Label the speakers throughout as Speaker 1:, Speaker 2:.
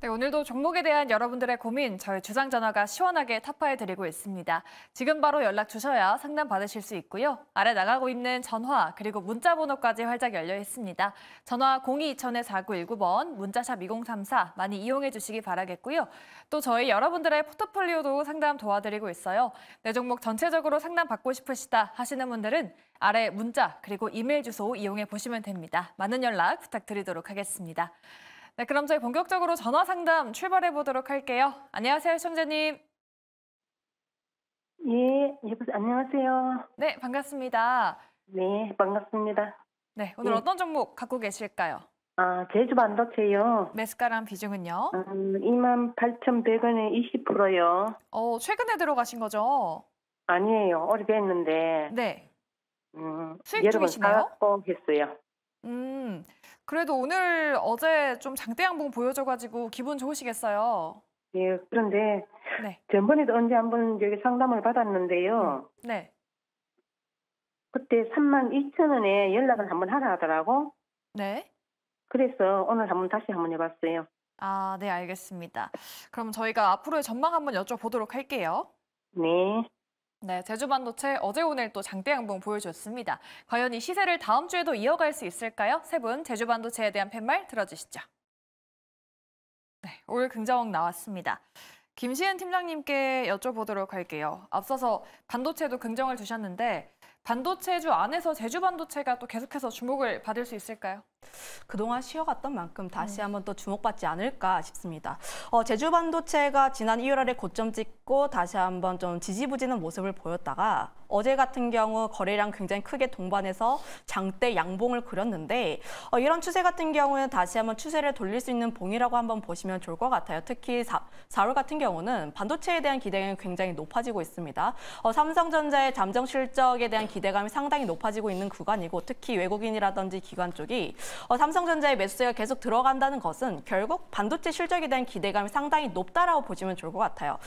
Speaker 1: 네, 오늘도 종목에 대한 여러분들의 고민 저희 주상 전화가 시원하게 타파해드리고 있습니다. 지금 바로 연락 주셔야 상담 받으실 수 있고요. 아래 나가고 있는 전화 그리고 문자 번호까지 활짝 열려 있습니다. 전화 02-2000-4919번, 문자샵 2034 많이 이용해 주시기 바라겠고요. 또 저희 여러분들의 포트폴리오도 상담 도와드리고 있어요. 내 종목 전체적으로 상담 받고 싶으시다 하시는 분들은 아래 문자 그리고 이메일 주소 이용해 보시면 됩니다. 많은 연락 부탁드리도록 하겠습니다. 네, 그럼 저희 본격적으로 전화 상담 출발해 보도록 할게요. 안녕하세요, 시청자님.
Speaker 2: 예, 여보세요. 안녕하세요.
Speaker 1: 네, 반갑습니다.
Speaker 2: 네, 반갑습니다.
Speaker 1: 네, 오늘
Speaker 2: 예.
Speaker 1: 어떤 종목 갖고 계실까요?
Speaker 2: 제주 반도체요.
Speaker 1: 매수가랑 비중은요?
Speaker 2: 28,100원에 20%요.
Speaker 1: 최근에 들어가신 거죠?
Speaker 2: 아니에요. 오래됐는데,
Speaker 1: 네, 수익
Speaker 2: 여러 번
Speaker 1: 중이시네요?
Speaker 2: 사고 했어요.
Speaker 1: 그래도 오늘 어제 좀 장대 양봉 보여줘가지고 기분 좋으시겠어요?
Speaker 2: 예, 그런데,
Speaker 1: 네,
Speaker 2: 전번에도 언제 한번 여기 상담을 받았는데요.
Speaker 1: 네.
Speaker 2: 그때 32,000원에 연락을 한번 하라 하더라고.
Speaker 1: 네.
Speaker 2: 그래서 오늘 다시 한번 해봤어요.
Speaker 1: 아, 네, 알겠습니다. 그럼 저희가 앞으로의 전망 한번 여쭤보도록 할게요.
Speaker 2: 네.
Speaker 1: 네, 제주반도체 어제 오늘 또 장대 양봉 보여줬습니다. 과연 이 시세를 다음 주에도 이어갈 수 있을까요? 세 분 제주반도체에 대한 팻말 들어주시죠. 네, 올 긍정 나왔습니다. 김시은 팀장님께 여쭤보도록 할게요. 앞서서 반도체도 긍정을 주셨는데 반도체주 안에서 제주반도체가 또 계속해서 주목을 받을 수 있을까요?
Speaker 3: 그동안 쉬어갔던 만큼 다시 한번 또 주목받지 않을까 싶습니다. 제주반도체가 지난 1월에 고점 찍고 다시 한번 좀 지지부진한 모습을 보였다가 어제 같은 경우 거래량 굉장히 크게 동반해서 장대 양봉을 그렸는데 이런 추세 같은 경우는 다시 한번 추세를 돌릴 수 있는 봉이라고 한번 보시면 좋을 것 같아요. 특히 4월 같은 경우는 반도체에 대한 기대감이 굉장히 높아지고 있습니다. 삼성전자의 잠정 실적에 대한 기대감이 상당히 높아지고 있는 구간이고 특히 외국인이라든지 기관 쪽이 삼성전자의 매수세가 계속 들어간다는 것은 결국 반도체 실적에 대한 기대감이 상당히 높다라고 보시면 좋을 것 같아요.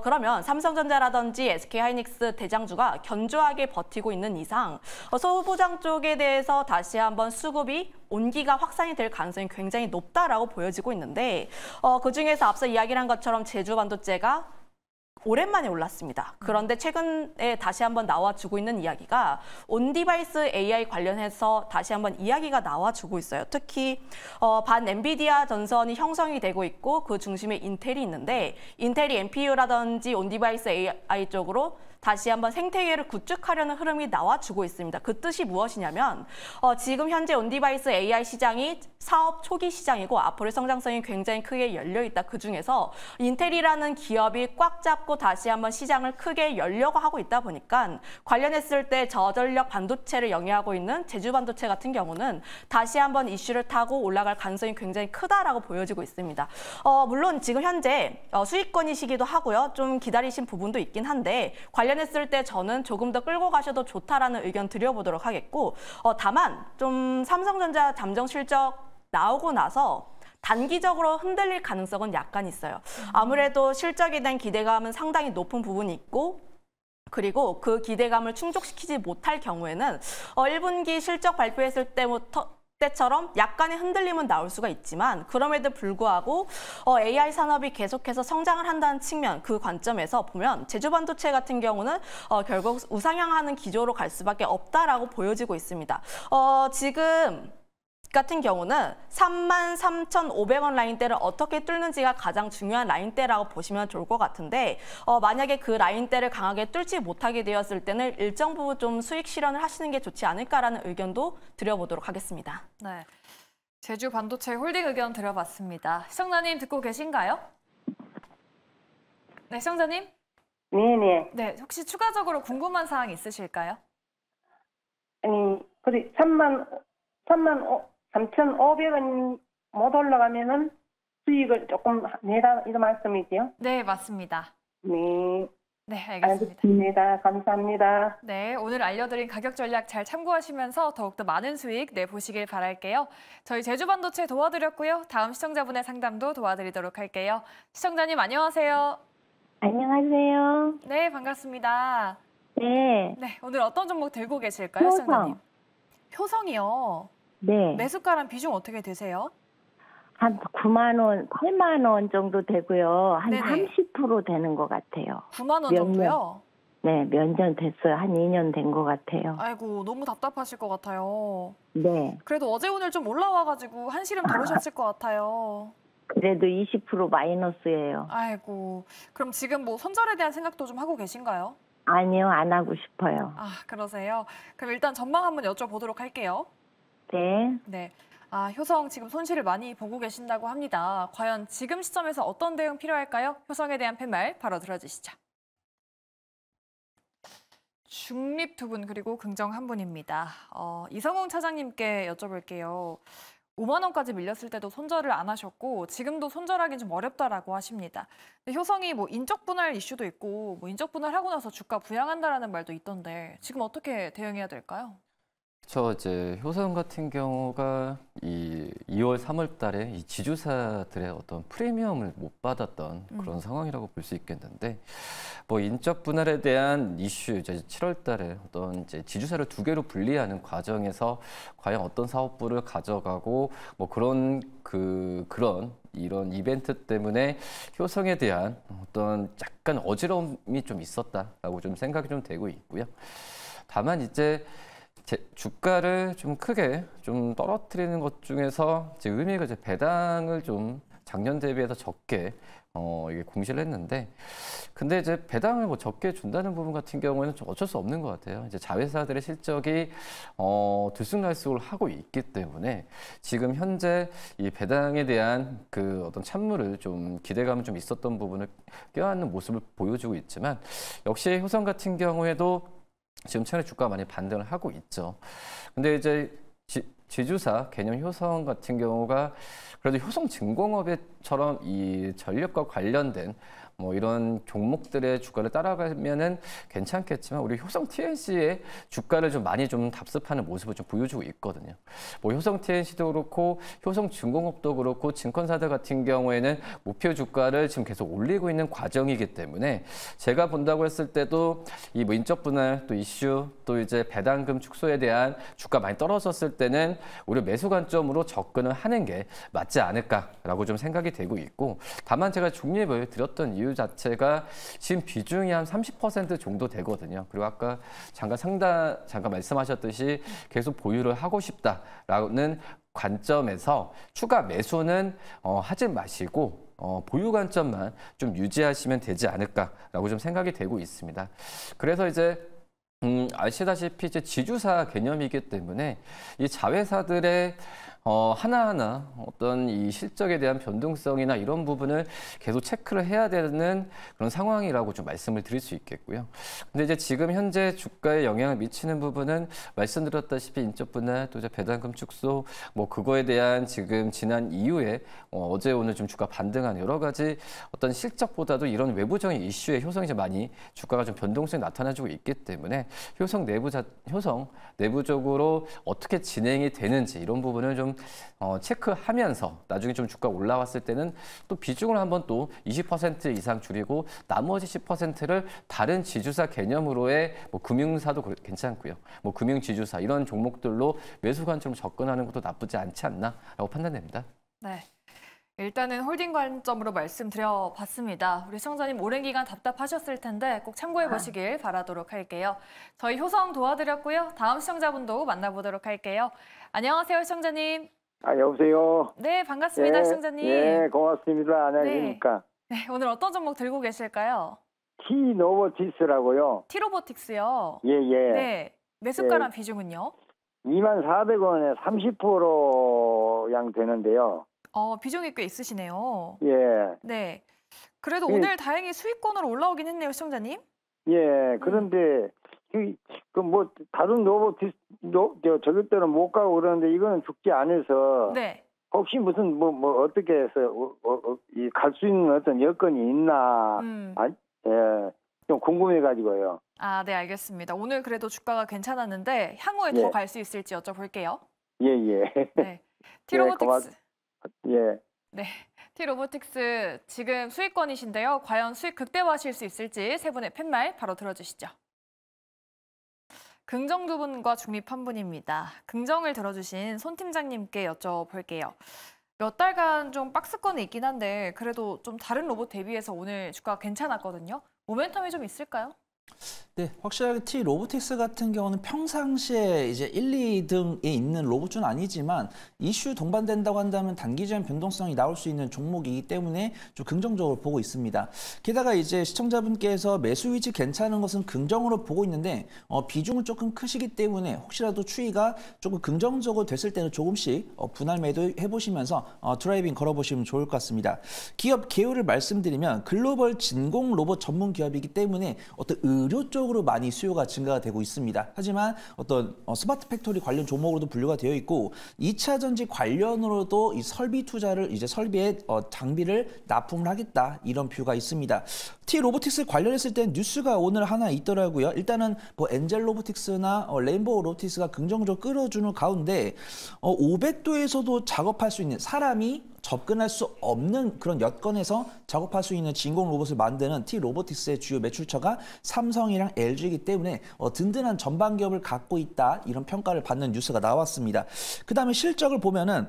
Speaker 3: 그러면 삼성전자라든지 SK하이닉스 대장주가 견조하게 버티고 있는 이상 소부장 쪽에 대해서 다시 한번 수급이 온기가 확산이 될 가능성이 굉장히 높다라고 보여지고 있는데 그중에서 앞서 이야기를 한 것처럼 제주반도체가 오랜만에 올랐습니다. 그런데 최근에 다시 한번 나와주고 있는 이야기가 온디바이스 AI 관련해서 다시 한번 이야기가 나와주고 있어요. 특히 반 엔비디아 전선이 형성이 되고 있고 그 중심에 인텔이 있는데 인텔이 NPU라든지 온디바이스 AI 쪽으로 다시 한번 생태계를 구축하려는 흐름이 나와주고 있습니다. 그 뜻이 무엇이냐면 지금 현재 온디바이스 AI 시장이 사업 초기 시장이고 앞으로의 성장성이 굉장히 크게 열려있다. 그중에서 인텔이라는 기업이 꽉 잡고 다시 한번 시장을 크게 열려고 하고 있다 보니까 관련했을 때 저전력 반도체를 영위하고 있는 제주반도체 같은 경우는 다시 한번 이슈를 타고 올라갈 가능성이 굉장히 크다라고 보여지고 있습니다. 물론 지금 현재 수익권이시기도 하고요. 좀 기다리신 부분도 있긴 한데 관련했을 때 저는 조금 더 끌고 가셔도 좋다라는 의견 드려보도록 하겠고 다만 좀 삼성전자 잠정 실적 나오고 나서 단기적으로 흔들릴 가능성은 약간 있어요. 아무래도 실적에 대한 기대감은 상당히 높은 부분이 있고 그리고 그 기대감을 충족시키지 못할 경우에는 1분기 실적 발표했을 때처럼 약간의 흔들림은 나올 수가 있지만 그럼에도 불구하고 AI 산업이 계속해서 성장을 한다는 측면 그 관점에서 보면 제주반도체 같은 경우는 결국 우상향하는 기조로 갈 수밖에 없다라고 보여지고 있습니다. 지금 같은 경우는 33,500원 라인대를 어떻게 뚫는지가 가장 중요한 라인대라고 보시면 좋을 것 같은데 만약에 그 라인대를 강하게 뚫지 못하게 되었을 때는 일정 부분 좀 수익 실현을 하시는 게 좋지 않을까라는 의견도 드려보도록 하겠습니다.
Speaker 1: 네, 제주 반도체 홀딩 의견 드려봤습니다. 시청자님 듣고 계신가요? 네, 시청자님?
Speaker 2: 네네.
Speaker 1: 네, 혹시 추가적으로 궁금한 사항 있으실까요?
Speaker 2: 그래, 3,500원 못 올라가면은 수익을 조금 내라 이런 말씀이지요?
Speaker 1: 네, 맞습니다.
Speaker 2: 네.
Speaker 1: 네, 알겠습니다.
Speaker 2: 알겠습니다. 감사합니다.
Speaker 1: 네, 오늘 알려드린 가격 전략 잘 참고하시면서 더욱더 많은 수익 내보시길 바랄게요. 저희 제주반도체 도와드렸고요. 다음 시청자분의 상담도 도와드리도록 할게요. 시청자님 안녕하세요.
Speaker 2: 안녕하세요.
Speaker 1: 네, 반갑습니다.
Speaker 2: 네.
Speaker 1: 네, 오늘 어떤 종목 들고 계실까요,
Speaker 2: 효성.
Speaker 1: 시청자님? 효성이요.
Speaker 2: 네.
Speaker 1: 매수가랑 비중 어떻게 되세요?
Speaker 2: 한 9만 원, 8만 원 정도 되고요. 한
Speaker 1: 네네.
Speaker 2: 30% 되는 것 같아요.
Speaker 1: 9만 원
Speaker 2: 몇
Speaker 1: 정도요?
Speaker 2: 네, 몇 년 됐어요. 한 2년 된 것 같아요.
Speaker 1: 아이고, 너무 답답하실 것 같아요.
Speaker 2: 네.
Speaker 1: 그래도 어제 오늘 좀 올라와가지고 한시름 덜으셨을 것 같아요.
Speaker 2: 그래도 20% 마이너스예요.
Speaker 1: 아이고, 그럼 지금 뭐 손절에 대한 생각도 좀 하고 계신가요?
Speaker 2: 아니요, 안 하고 싶어요.
Speaker 1: 아, 그러세요? 그럼 일단 전망 한번 여쭤보도록 할게요.
Speaker 2: 네.
Speaker 1: 네. 아, 효성 지금 손실을 많이 보고 계신다고 합니다. 과연 지금 시점에서 어떤 대응 필요할까요? 효성에 대한 팻말 바로 들어주시죠. 중립 두 분 그리고 긍정 한 분입니다. 이성웅 차장님께 여쭤볼게요. 5만 원까지 밀렸을 때도 손절을 안 하셨고 지금도 손절하기는 좀 어렵다라고 하십니다. 근데 효성이 뭐 인적 분할 이슈도 있고 뭐 인적 분할하고 나서 주가 부양한다라는 말도 있던데 지금 어떻게 대응해야 될까요?
Speaker 4: 저 이제 효성 같은 경우가 이 2월, 3월 달에 이 지주사들의 어떤 프리미엄을 못 받았던 그런 상황이라고 볼 수 있겠는데, 뭐 인적 분할에 대한 이슈 이제 7월 달에 어떤 이제 지주사를 두 개로 분리하는 과정에서 과연 어떤 사업부를 가져가고 뭐 그런 이런 이벤트 때문에 효성에 대한 어떤 약간 어지러움이 좀 있었다라고 좀 생각이 좀 되고 있고요. 다만 이제 주가를 좀 크게 좀 떨어뜨리는 것 중에서 이제 의미가 이제 배당을 좀 작년 대비해서 적게 이게 공시를 했는데, 근데 이제 배당을 뭐 적게 준다는 부분 같은 경우에는 좀 어쩔 수 없는 것 같아요. 이제 자회사들의 실적이 들쑥날쑥을 하고 있기 때문에 지금 현재 이 배당에 대한 그 어떤 찬물을 좀 기대감은 좀 있었던 부분을 껴안는 모습을 보여주고 있지만, 역시 효성 같은 경우에도 지금 최근에 주가가 많이 반등을 하고 있죠. 근데 이제 지주사 개념 효성 같은 경우가 그래도 효성증공업처럼 이 전력과 관련된 뭐 이런 종목들의 주가를 따라가면은 괜찮겠지만, 우리 효성 TNC의 주가를 좀 많이 좀 답습하는 모습을 좀 보여주고 있거든요. 뭐 효성 TNC도 그렇고 효성중공업도 그렇고 증권사들 같은 경우에는 목표 주가를 지금 계속 올리고 있는 과정이기 때문에, 제가 본다고 했을 때도 이 뭐 인적 분할 또 이슈 또 이제 배당금 축소에 대한 주가 많이 떨어졌을 때는 우리 매수 관점으로 접근을 하는 게 맞지 않을까라고 좀 생각이 되고 있고, 다만 제가 중립을 드렸던 이유 자체가 지금 비중이 한 30% 정도 되거든요. 그리고 아까 잠깐 말씀하셨듯이 계속 보유를 하고 싶다라는 관점에서 추가 매수는 하지 마시고 보유 관점만 좀 유지하시면 되지 않을까라고 좀 생각이 되고 있습니다. 그래서 이제 아시다시피 이제 지주사 개념이기 때문에 이 자회사들의 하나하나 어떤 이 실적에 대한 변동성이나 이런 부분을 계속 체크를 해야 되는 그런 상황이라고 좀 말씀을 드릴 수 있겠고요. 근데 이제 지금 현재 주가에 영향을 미치는 부분은 말씀드렸다시피 인적 분할 또 이제 배당금 축소 뭐 그거에 대한 지금 지난 이후에 어제 오늘 좀 주가 반등한 여러 가지 어떤 실적보다도 이런 외부적인 이슈에 효성이 좀 많이 주가가 좀 변동성이 나타나주고 있기 때문에 효성 내부적으로 어떻게 진행이 되는지 이런 부분을 좀 체크하면서 나중에 좀 주가 올라왔을 때는 또 비중을 한번 또 20% 이상 줄이고 나머지 10%를 다른 지주사 개념으로의 뭐 금융사도 괜찮고요. 뭐 금융지주사 이런 종목들로 매수 관점으로 접근하는 것도 나쁘지 않지 않나라고 판단됩니다.
Speaker 1: 네. 일단은 홀딩 관점으로 말씀드려봤습니다. 우리 시청자님 오랜 기간 답답하셨을 텐데 꼭 참고해 보시길 바라도록 할게요. 저희 효성 도와드렸고요. 다음 시청자분도 만나보도록 할게요. 안녕하세요, 시청자님.
Speaker 5: 여보세요.
Speaker 1: 네, 반갑습니다, 시청자님.
Speaker 5: 예, 고맙습니다. 안녕하십니까.
Speaker 1: 네, 오늘 어떤 종목 들고 계실까요?
Speaker 5: T노보티스라고요.
Speaker 1: 티로보틱스요.
Speaker 5: 예, 예.
Speaker 1: 네, 매수가랑 비중은요?
Speaker 5: 24,000원에 30%양 되는데요.
Speaker 1: 비중이 꽤 있으시네요.
Speaker 5: 예.
Speaker 1: 네. 그래도
Speaker 5: 예.
Speaker 1: 오늘 다행히 수익권으로 올라오긴 했네요, 시청자님.
Speaker 5: 예, 그런데 뭐 다른 노보티스 저격대는 못 가고 그러는데 이거는 죽지 않아서
Speaker 1: 네.
Speaker 5: 혹시 무슨 뭐 어떻게 해서 갈 수 있는 어떤 여건이 있나 예, 좀 궁금해 가지고요.
Speaker 1: 아, 네, 알겠습니다. 오늘 그래도 주가가 괜찮았는데 향후에 더 갈 수 있을지 여쭤볼게요.
Speaker 5: 예, 예.
Speaker 1: 네. 티로보틱스.
Speaker 5: 예.
Speaker 1: 네. 티로보틱스 지금 수익권이신데요. 과연 수익 극대화하실 수 있을지 세 분의 팻말 바로 들어주시죠. 긍정 두 분과 중립 한 분입니다. 긍정을 들어주신 손 팀장님께 여쭤볼게요. 몇 달간 좀 박스권에 있긴 한데 그래도 좀 다른 로봇 대비해서 오늘 주가가 괜찮았거든요. 모멘텀이 좀 있을까요?
Speaker 6: 네, 확실하게 T-로보틱스 같은 경우는 평상시에 이제 1, 2등에 있는 로봇은 아니지만 이슈 동반된다고 한다면 단기적인 변동성이 나올 수 있는 종목이기 때문에 좀 긍정적으로 보고 있습니다. 게다가 이제 시청자분께서 매수 위치 괜찮은 것은 긍정으로 보고 있는데 비중은 조금 크시기 때문에 혹시라도 추이가 조금 긍정적으로 됐을 때는 조금씩 분할 매도 해보시면서 드라이빙 걸어보시면 좋을 것 같습니다. 기업 개요를 말씀드리면 글로벌 진공 로봇 전문 기업이기 때문에 어떤 의료 쪽으로 많이 수요가 증가가 되고 있습니다. 하지만 어떤 스마트 팩토리 관련 종목으로도 분류가 되어 있고 2차 전지 관련으로도 이 설비 투자를 이제 설비에 장비를 납품을 하겠다 이런 뷰가 있습니다. T-로보틱스 관련했을 때 뉴스가 오늘 하나 있더라고요. 일단은 뭐 엔젤 로보틱스나 레인보우 로보틱스가 긍정적으로 끌어주는 가운데 500도에서도 작업할 수 있는 사람이 접근할 수 없는 그런 여건에서 작업할 수 있는 진공 로봇을 만드는 T-로보틱스의 주요 매출처가 삼성이랑 LG이기 때문에 든든한 전방 기업을 갖고 있다 이런 평가를 받는 뉴스가 나왔습니다. 그 다음에 실적을 보면은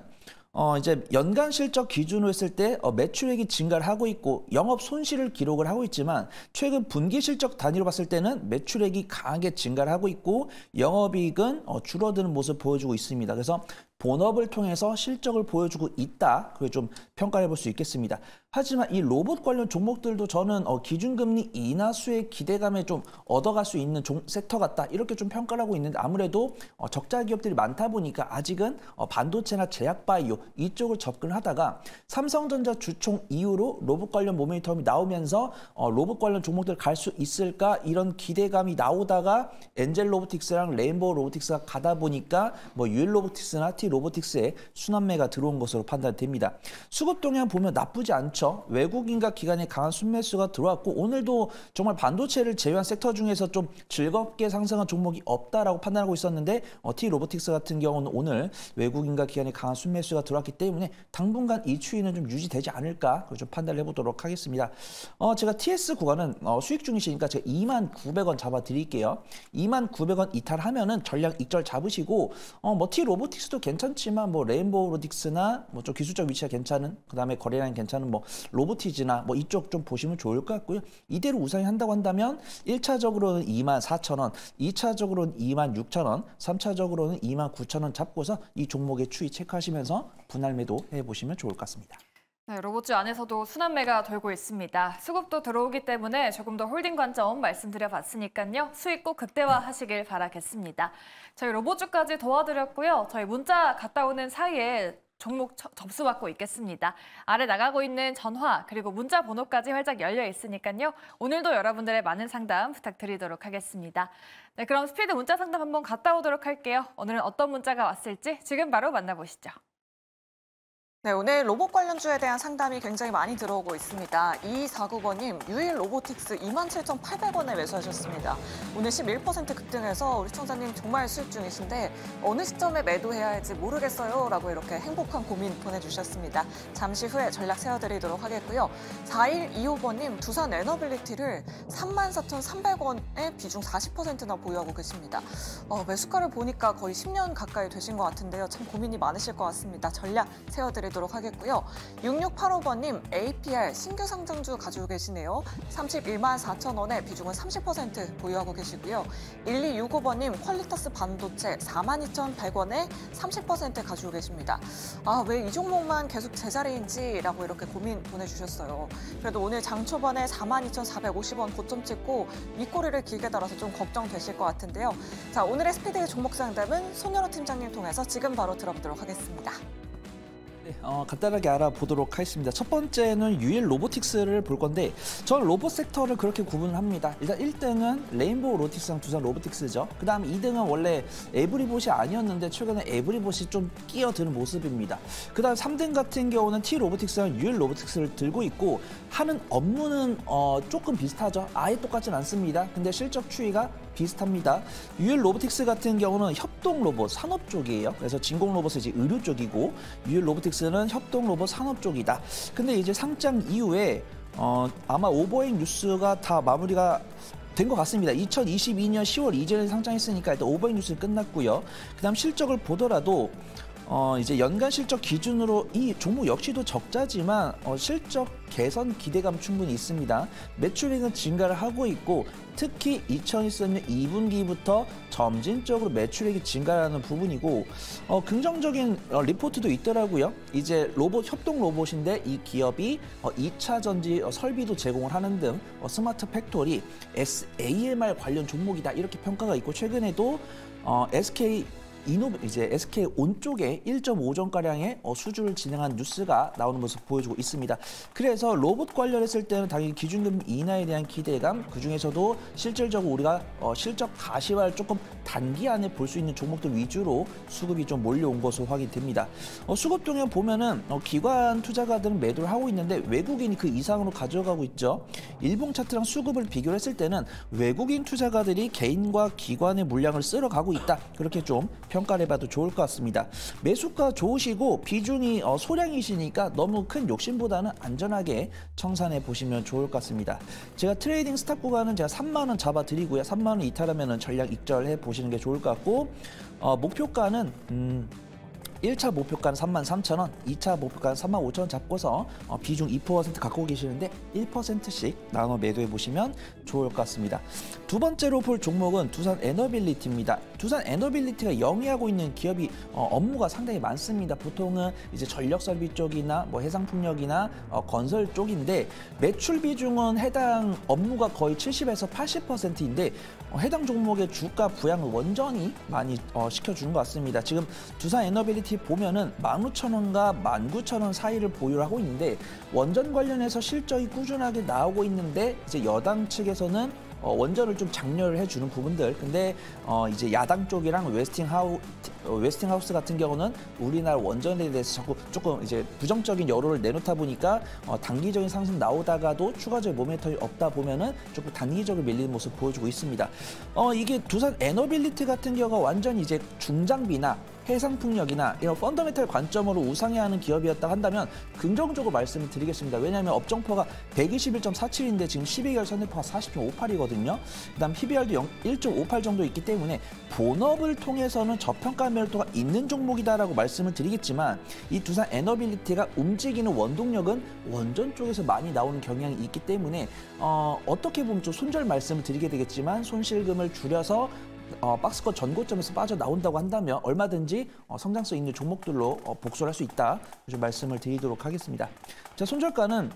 Speaker 6: 이제 연간 실적 기준으로 했을 때 매출액이 증가를 하고 있고 영업 손실을 기록을 하고 있지만 최근 분기 실적 단위로 봤을 때는 매출액이 강하게 증가를 하고 있고 영업이익은 줄어드는 모습을 보여주고 있습니다. 그래서 본업을 통해서 실적을 보여주고 있다. 그게 좀 평가를 해볼 수 있겠습니다. 하지만 이 로봇 관련 종목들도 저는 기준금리 인하수의 기대감에 좀 얻어갈 수 있는 섹터 같다. 이렇게 좀 평가를 하고 있는데 아무래도 적자 기업들이 많다 보니까 아직은 반도체나 제약바이오 이쪽을 접근하다가 삼성전자 주총 이후로 로봇 관련 모멘텀이 나오면서 로봇 관련 종목들 갈 수 있을까 이런 기대감이 나오다가 엔젤 로보틱스랑 레인보우 로보틱스가 가다 보니까 뭐 유엘 로보틱스나 T-로보틱스에 순환매가 들어온 것으로 판단됩니다. 수급 동향 보면 나쁘지 않죠. 외국인과 기관의 강한 순매수가 들어왔고 오늘도 정말 반도체를 제외한 섹터 중에서 좀 즐겁게 상승한 종목이 없다라고 판단하고 있었는데 T-로보틱스 같은 경우는 오늘 외국인과 기관의 강한 순매수가 들어왔기 때문에 당분간 이 추이는 좀 유지되지 않을까 좀 판단을 해보도록 하겠습니다. 제가 TS 구간은 수익 중이시니까 제가 29,900원 잡아드릴게요. 29,900원 이탈하면은 전략 익절 잡으시고 뭐 T-로보틱스도 괜찮지만 뭐 레인보우 로보틱스나 뭐 좀 기술적 위치가 괜찮은 그다음에 거래량이 괜찮은 뭐 로보티즈나 뭐 이쪽 좀 보시면 좋을 것 같고요. 이대로 우상이 한다고 한다면 1차적으로는 24,000원, 2차적으로는 26,000원, 3차적으로는 29,000원 잡고서 이 종목의 추이 체크하시면서 분할 매도 해보시면 좋을 것 같습니다.
Speaker 1: 네, 로봇주 안에서도 순환매가 돌고 있습니다. 수급도 들어오기 때문에 조금 더 홀딩 관점 말씀드려봤으니까요. 수익 꼭 극대화하시길 바라겠습니다. 저희 로봇주까지 도와드렸고요. 저희 문자 갔다 오는 사이에 종목 접수받고 있겠습니다. 아래 나가고 있는 전화 그리고 문자 번호까지 활짝 열려 있으니까요. 오늘도 여러분들의 많은 상담 부탁드리도록 하겠습니다. 네, 그럼 스피드 문자 상담 한번 갔다 오도록 할게요. 오늘은 어떤 문자가 왔을지 지금 바로 만나보시죠.
Speaker 7: 네, 오늘 로봇 관련주에 대한 상담이 굉장히 많이 들어오고 있습니다. 2249번님, 유일 로보틱스 27,800원에 매수하셨습니다. 오늘 11% 급등해서 우리 시청자님 정말 수익 중이신데 어느 시점에 매도해야 할지 모르겠어요 라고 이렇게 행복한 고민 보내주셨습니다. 잠시 후에 전략 세워드리도록 하겠고요. 4125번님, 두산 에너빌리티를 34,300원에 비중 40%나 보유하고 계십니다. 매수가를 보니까 거의 10년 가까이 되신 것 같은데요. 참 고민이 많으실 것 같습니다. 전략 세워드리도록 하겠고요. 6685번님, APR 신규 상장주 가지고 계시네요. 314,000원에 비중은 30% 보유하고 계시고요. 1265번님, 퀄리터스 반도체 42,100원에 30% 가지고 계십니다. 왜 이 종목만 계속 제자리인지라고 이렇게 고민 보내주셨어요. 그래도 오늘 장 초반에 42,450원 고점 찍고 윗꼬리를 길게 달아서 좀 걱정되실 것 같은데요. 자, 오늘의 스피드 종목 상담은 손여로 팀장님 통해서 지금 바로 들어보도록 하겠습니다.
Speaker 6: 간단하게 알아보도록 하겠습니다. 첫 번째는 유일 로보틱스를 볼 건데 저는 로봇 섹터를 그렇게 구분을 합니다. 일단 1등은 레인보우 로보틱스랑 두산 로보틱스죠. 그 다음 2등은 원래 에브리봇이 아니었는데 최근에 에브리봇이 좀 끼어드는 모습입니다. 그 다음 3등 같은 경우는 T-로보틱스랑 유일 로보틱스를 들고 있고 하는 업무는 조금 비슷하죠. 아예 똑같진 않습니다. 근데 실적 추이가 비슷합니다. 유일 로보틱스 같은 경우는 협동 로봇 산업 쪽이에요. 그래서 진공 로봇은 이제 의료 쪽이고 유일 로보틱스는 협동 로봇 산업 쪽이다. 근데 이제 상장 이후에 아마 오버행 뉴스가 다 마무리가 된 것 같습니다. 2022년 10월 이전에 상장했으니까 일단 오버행 뉴스는 끝났고요. 그다음 실적을 보더라도 이제 연간 실적 기준으로 이 종목 역시도 적자지만 실적 개선 기대감 충분히 있습니다. 매출액은 증가를 하고 있고 특히 2023년 2분기부터 점진적으로 매출액이 증가하는 부분이고 긍정적인 리포트도 있더라고요. 이제 협동 로봇인데 이 기업이 2차 전지 설비도 제공을 하는 등 스마트 팩토리 SAMR 관련 종목이다 이렇게 평가가 있고 최근에도 SK온 쪽에 1.5전 가량의 수주를 진행한 뉴스가 나오는 모습 보여주고 있습니다. 그래서 로봇 관련했을 때는 당연히 기준금리 인하에 대한 기대감, 그 중에서도 실질적으로 우리가 실적 가시화를 조금 단기 안에 볼 수 있는 종목들 위주로 수급이 좀 몰려온 것으로 확인됩니다. 수급 동향 보면은 기관 투자가들은 매도를 하고 있는데 외국인이 그 이상으로 가져가고 있죠. 일봉 차트랑 수급을 비교했을 때는 외국인 투자가들이 개인과 기관의 물량을 쓸어가고 있다. 그렇게 좀 평가를 해봐도 좋을 것 같습니다. 매수가 좋으시고 비중이 소량이시니까 너무 큰 욕심보다는 안전하게 청산해 보시면 좋을 것 같습니다. 제가 트레이딩 스탑 구간은 제가 3만 원 잡아드리고요. 3만 원 이탈하면 전략 익절해 보시는 게 좋을 것 같고 목표가는 1차 목표가는 33,000원, 2차 목표가는 35,000원 잡고서 비중 2% 갖고 계시는데 1%씩 나눠 매도해 보시면 좋을 것 같습니다. 두 번째로 볼 종목은 두산 에너빌리티입니다. 두산 에너빌리티가 영위하고 있는 기업이 업무가 상당히 많습니다. 보통은 이제 전력 설비 쪽이나 해상풍력이나 건설 쪽인데 매출 비중은 해당 업무가 거의 70에서 80%인데 해당 종목의 주가 부양을 원전히 많이 시켜주는 것 같습니다. 지금 두산 에너빌리티 보면은 15,000원과 19,000원 사이를 보유를 하고 있는데 원전 관련해서 실적이 꾸준하게 나오고 있는데 이제 여당 측에서는 원전을 좀 장려를 해주는 부분들. 근데 이제 야당 쪽이랑 웨스팅하우스 같은 경우는 우리나라 원전에 대해서 자꾸 조금 이제 부정적인 여론을 내놓다 보니까 단기적인 상승 나오다가도 추가적인 모멘텀이 없다 보면은 조금 단기적으로 밀리는 모습 보여주고 있습니다. 이게 두산 에너빌리티 같은 경우가 완전히 이제 중장비나 해상풍력이나 이런 펀더멘탈 관점으로 우상해야 하는 기업이었다 한다면 긍정적으로 말씀을 드리겠습니다. 왜냐하면 업종포가 121.47인데 지금 12개월 선행포가 40.58이거든요. 그다음 PBR도 1.58 정도 있기 때문에 본업을 통해서는 저평가 매력도가 있는 종목이다라고 말씀을 드리겠지만 이 두산 에너빌리티가 움직이는 원동력은 원전 쪽에서 많이 나오는 경향이 있기 때문에 어떻게 보면 좀 손절 말씀을 드리게 되겠지만 손실금을 줄여서 박스권 전고점에서 빠져나온다고 한다면 얼마든지 성장성 있는 종목들로 복수를 할 수 있다. 좀 말씀을 드리도록 하겠습니다. 자, 손절가는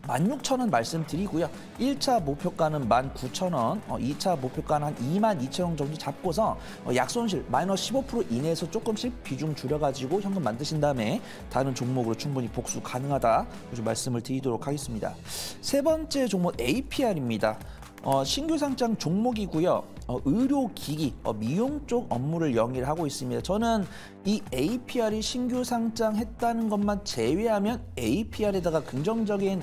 Speaker 6: 16,000원 말씀드리고요. 1차 목표가는 19,000원, 2차 목표가는 한 22,000원 정도 잡고서 약손실 마이너스 15% 이내에서 조금씩 비중 줄여가지고 현금 만드신 다음에 다른 종목으로 충분히 복수 가능하다. 좀 말씀을 드리도록 하겠습니다. 세 번째 종목 APR입니다. 신규 상장 종목이고요. 의료기기, 미용 쪽 업무를 영위를 하고 있습니다. 저는 이 APR이 신규 상장했다는 것만 제외하면 APR에다가 긍정적인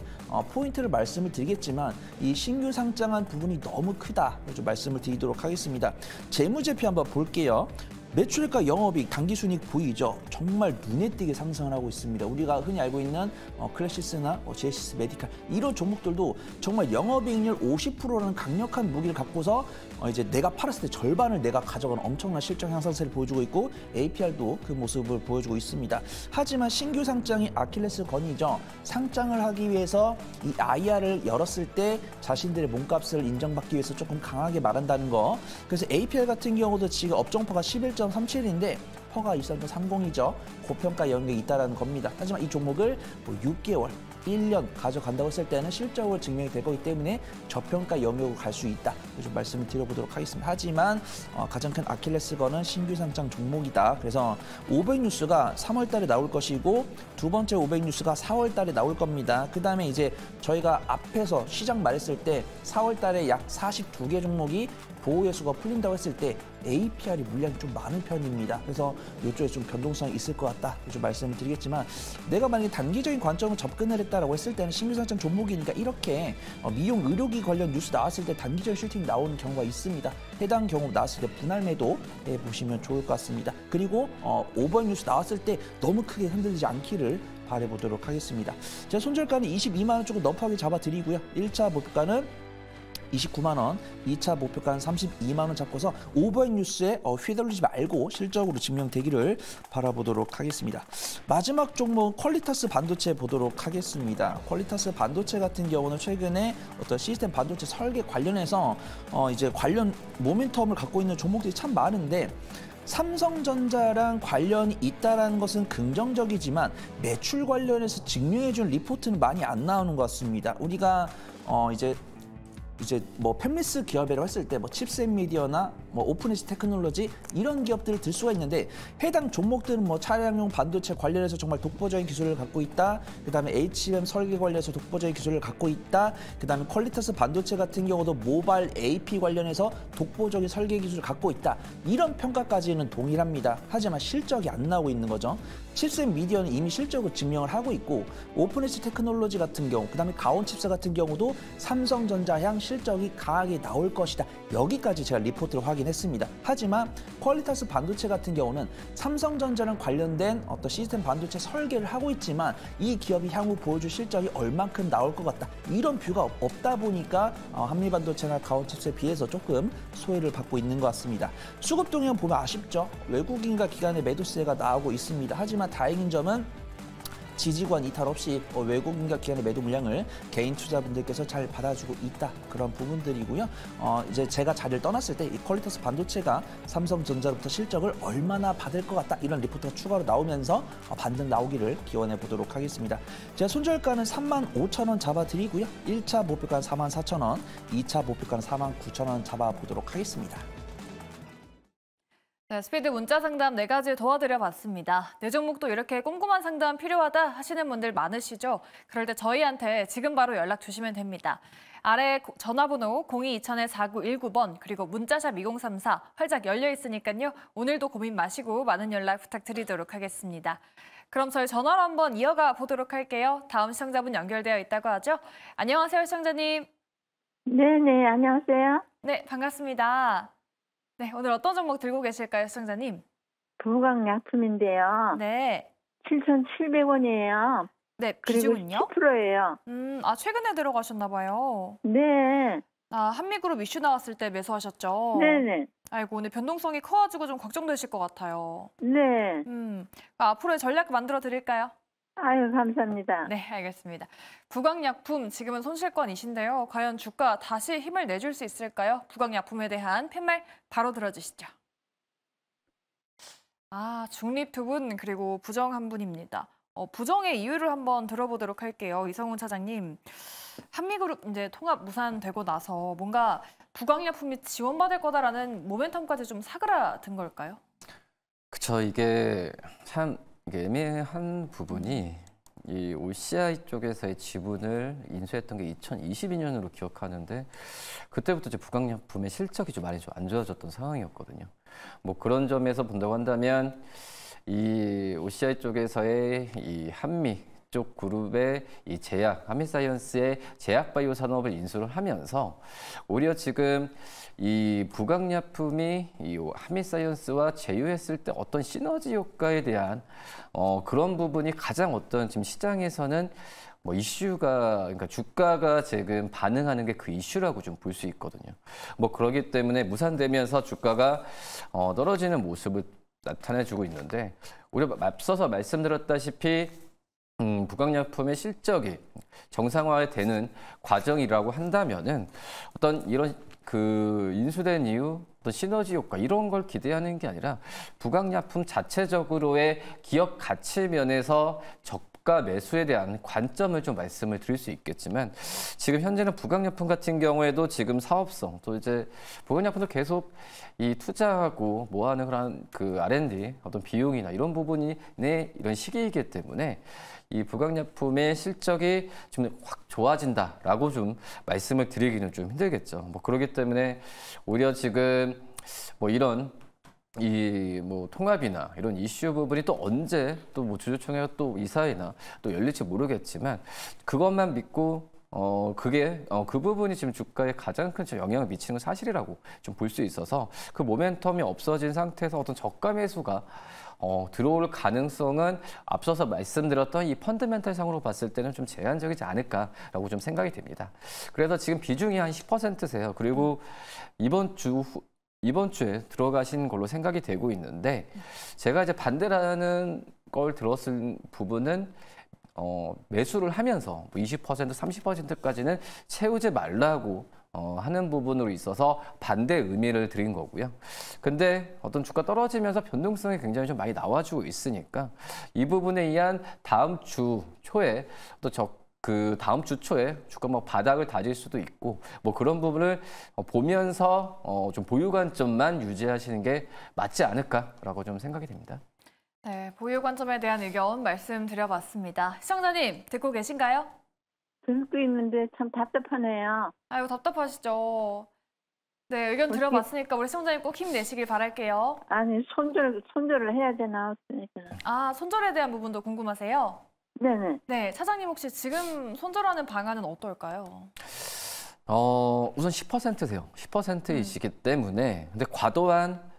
Speaker 6: 포인트를 말씀을 드리겠지만 이 신규 상장한 부분이 너무 크다. 좀 말씀을 드리도록 하겠습니다. 재무제표 한번 볼게요. 매출과 영업이익, 당기순이익 보이죠? 정말 눈에 띄게 상승을 하고 있습니다. 우리가 흔히 알고 있는 클래시스나 제시스 메디칼 이런 종목들도 정말 영업이익률 50%라는 강력한 무기를 갖고서 이제 내가 팔았을 때 절반을 내가 가져가는 엄청난 실적 향상세를 보여주고 있고 APR도 그 모습을 보여주고 있습니다. 하지만 신규 상장이 아킬레스건이죠. 상장을 하기 위해서 이 IR을 열었을 때 자신들의 몸값을 인정받기 위해서 조금 강하게 말한다는 거. 그래서 APR 같은 경우도 지금 업종포가 11.37인데 퍼가 23.30이죠. 고평가 영역이 있다는 겁니다. 하지만 이 종목을 6개월, 1년 가져간다고 했을 때는 실적으로 증명이 될 거기 때문에 저평가 영역으로 갈 수 있다. 좀 말씀을 드려보도록 하겠습니다. 하지만 가장 큰 아킬레스건은 신규 상장 종목이다. 그래서 500 뉴스가 3월 달에 나올 것이고 두 번째 500 뉴스가 4월 달에 나올 겁니다. 그 다음에 이제 저희가 앞에서 시장 말했을 때 4월 달에 약 42개 종목이 보호예수가 풀린다고 했을 때 APR이 물량이 좀 많은 편입니다. 그래서 이쪽에 좀 변동성이 있을 것 같다. 좀 말씀을 드리겠지만 내가 만약에 단기적인 관점으로 접근을 했다라고 했을 때는 신규 상장 종목이니까 이렇게 미용 의료기 관련 뉴스 나왔을 때 단기적인 슈팅이 나오는 경우가 있습니다. 해당 경우 나왔을 때 분할 매도 보시면 좋을 것 같습니다. 그리고 오버 뉴스 나왔을 때 너무 크게 흔들리지 않기를 바라보도록 하겠습니다. 제 손절가는 22만 원 조금 넙하게 잡아드리고요. 1차 목표가는 29만 원, 2차 목표가는 32만 원 잡고서 오버행 뉴스에 휘둘리지 말고 실적으로 증명되기를 바라보도록 하겠습니다. 마지막 종목 퀄리타스 반도체 보도록 하겠습니다. 퀄리타스 반도체 같은 경우는 최근에 어떤 시스템 반도체 설계 관련해서 이제 관련 모멘텀을 갖고 있는 종목들이 참 많은데 삼성전자랑 관련이 있다는 것은 긍정적이지만 매출 관련해서 증명해준 리포트는 많이 안 나오는 것 같습니다. 우리가 이제 뭐 팹리스 기업이라고 했을 때 뭐 칩셋 미디어나 뭐 오픈에지 테크놀로지 이런 기업들을 들 수가 있는데 해당 종목들은 뭐 차량용 반도체 관련해서 정말 독보적인 기술을 갖고 있다. 그다음에 HBM 설계 관련해서 독보적인 기술을 갖고 있다. 그다음에 퀄리타스 반도체 같은 경우도 모바일 AP 관련해서 독보적인 설계 기술을 갖고 있다. 이런 평가까지는 동일합니다. 하지만 실적이 안 나오고 있는 거죠. 칩셋 미디어는 이미 실적을 증명을 하고 있고 오픈에지 테크놀로지 같은 경우 그다음에 가온 칩셋 같은 경우도 삼성전자 향 실적이 강하게 나올 것이다. 여기까지 제가 리포트를 확인했습니다. 하지만 퀄리타스 반도체 같은 경우는 삼성전자랑 관련된 어떤 시스템 반도체 설계를 하고 있지만 이 기업이 향후 보여줄 실적이 얼만큼 나올 것 같다. 이런 뷰가 없다 보니까 한미반도체나 가온 칩셋에 비해서 조금 소외를 받고 있는 것 같습니다. 수급 동향 보면 아쉽죠. 외국인과 기관의 매도세가 나오고 있습니다. 하지만 다행인 점은 지지권 이탈 없이 외국인과 기관의 매도 물량을 개인 투자분들께서 잘 받아주고 있다. 그런 부분들이고요. 이제 제가 자리를 떠났을 때 이 퀄리타스 반도체가 삼성전자로부터 실적을 얼마나 받을 것 같다. 이런 리포트가 추가로 나오면서 반등 나오기를 기원해 보도록 하겠습니다. 제가 손절가는 35,000원 잡아드리고요. 1차 목표가는 44,000원, 2차 목표가는 49,000원 잡아보도록 하겠습니다.
Speaker 1: 네, 스피드 문자 상담 4가지 도와드려 봤습니다. 내 종목도 이렇게 꼼꼼한 상담 필요하다 하시는 분들 많으시죠? 그럴 때 저희한테 지금 바로 연락 주시면 됩니다. 아래 전화번호 02-2000-4919번 그리고 문자샵 2034 활짝 열려 있으니까요. 오늘도 고민 마시고 많은 연락 부탁드리도록 하겠습니다. 그럼 저희 전화로 한번 이어가 보도록 할게요. 다음 시청자분 연결되어 있다고 하죠? 안녕하세요, 시청자님.
Speaker 2: 네네, 안녕하세요.
Speaker 1: 네, 반갑습니다. 네, 오늘 어떤 종목 들고 계실까요, 시청자님?
Speaker 2: 부강약품인데요.
Speaker 1: 네.
Speaker 2: 7,700원이에요.
Speaker 1: 네,
Speaker 2: 그리고
Speaker 1: 비중은요?
Speaker 2: 10%예요.
Speaker 1: 최근에 들어가셨나 봐요.
Speaker 2: 네.
Speaker 1: 한미그룹 이슈 나왔을 때 매수하셨죠?
Speaker 2: 네네.
Speaker 1: 아이고, 오늘 변동성이 커가지고 좀 걱정되실 것 같아요.
Speaker 2: 네.
Speaker 1: 앞으로의 전략 만들어 드릴까요?
Speaker 2: 아유, 감사합니다.
Speaker 1: 네, 알겠습니다. 부강약품 지금은 손실권이신데요. 과연 주가 다시 힘을 내줄 수 있을까요? 부강약품에 대한 팻말 바로 들어주시죠. 중립 2분 그리고 부정 1분입니다. 부정의 이유를 한번 들어보도록 할게요. 이성훈 차장님. 한미그룹 이제 통합 무산되고 나서 뭔가 부강약품이 지원받을 거다라는 모멘텀까지 좀 사그라든 걸까요?
Speaker 4: 그쵸. 이게 참 애매한 부분이 이 OCI 쪽에서의 지분을 인수했던 게 2022년으로 기억하는데 그때부터 이제 부강약품의 실적이 좀 많이 안 좋아졌던 상황이었거든요. 뭐 그런 점에서 본다고 한다면 이 OCI 쪽에서의 이 한미 쪽 그룹의 이 제약, 한미사이언스의 제약바이오 산업을 인수를 하면서 오히려 지금 이 부강약품이 이 한미사이언스와 제휴했을 때 어떤 시너지 효과에 대한 그런 부분이 가장 어떤 지금 시장에서는 뭐 이슈가 그러니까 주가가 지금 반응하는 게 그 이슈라고 좀 볼 수 있거든요. 뭐 그러기 때문에 무산되면서 주가가 떨어지는 모습을 나타내주고 있는데 우리가 앞서서 말씀드렸다시피 부강약품의 실적이 정상화되는 과정이라고 한다면은 어떤 이런 그 인수된 이후 어떤 시너지 효과 이런 걸 기대하는 게 아니라 부강약품 자체적으로의 기업 가치 면에서 저가 매수에 대한 관점을 좀 말씀을 드릴 수 있겠지만 지금 현재는 부강약품 같은 경우에도 지금 사업성 또 이제 부강약품도 계속 이 투자하고 뭐 하는 그런 그 R&D 어떤 비용이나 이런 부분이 이런 시기이기 때문에 이 부강약품의 실적이 좀 확 좋아진다라고 좀 말씀을 드리기는 좀 힘들겠죠. 뭐 그렇기 때문에 오히려 지금 뭐 이런 이 뭐 통합이나 이런 이슈 부분이 또 언제 또 뭐 주주총회가 또 이사회나 또 열릴지 모르겠지만 그것만 믿고 그 부분이 지금 주가에 가장 큰 영향을 미치는 건 사실이라고 좀 볼 수 있어서 그 모멘텀이 없어진 상태에서 어떤 저가 매수가 들어올 가능성은 앞서서 말씀드렸던 이 펀드멘탈상으로 봤을 때는 좀 제한적이지 않을까라고 좀 생각이 됩니다. 그래서 지금 비중이 한 10%세요. 그리고 이번 주에 들어가신 걸로 생각이 되고 있는데 제가 이제 반대라는 걸 들었을 부분은 매수를 하면서 20%, 30%까지는 채우지 말라고 하는 부분으로 있어서 반대 의미를 드린 거고요. 근데 어떤 주가 떨어지면서 변동성이 굉장히 좀 많이 나와주고 있으니까 이 부분에 의한 다음 주 초에 그 다음 주 초에 주가 뭐 바닥을 다질 수도 있고 뭐 그런 부분을 보면서 좀 보유 관점만 유지하시는 게 맞지 않을까라고 좀 생각이 됩니다.
Speaker 1: 네, 보유 관점에 대한 의견 말씀드려봤습니다. 시청자님 듣고 계신가요?
Speaker 2: 듣고 있는데 참 답답하네요.
Speaker 1: 아유, 답답하시죠. 네, 의견 드려봤으니까 우리 시청자님 꼭 힘내시길 바랄게요.
Speaker 2: 아니, 손절을 해야 되나? 그러니까.
Speaker 1: 아, 손절에 대한 부분도 궁금하세요?
Speaker 2: 네네.
Speaker 1: 네, 차장님 혹시 지금 손절하는 방안은 어떨까요?
Speaker 4: 우선 10%세요. 10%이시기 때문에 근데 과도한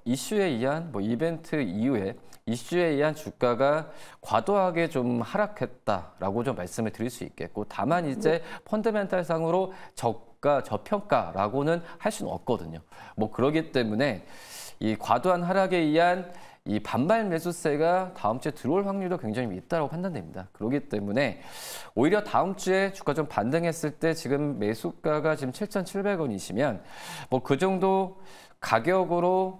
Speaker 4: 이슈에 의한 이벤트 이후에 이슈에 의한 주가가 과도하게 좀 하락했다라고 좀 말씀을 드릴 수 있겠고 다만 이제 펀더멘탈상으로 저평가라고는 할 수는 없거든요. 뭐 그러기 때문에 이 과도한 하락에 의한 이 반발 매수세가 다음 주에 들어올 확률도 굉장히 있다고 판단됩니다. 그렇기 때문에 오히려 다음 주에 주가 좀 반등했을 때 지금 매수가가 지금 7,700원이시면 뭐 그 정도 가격으로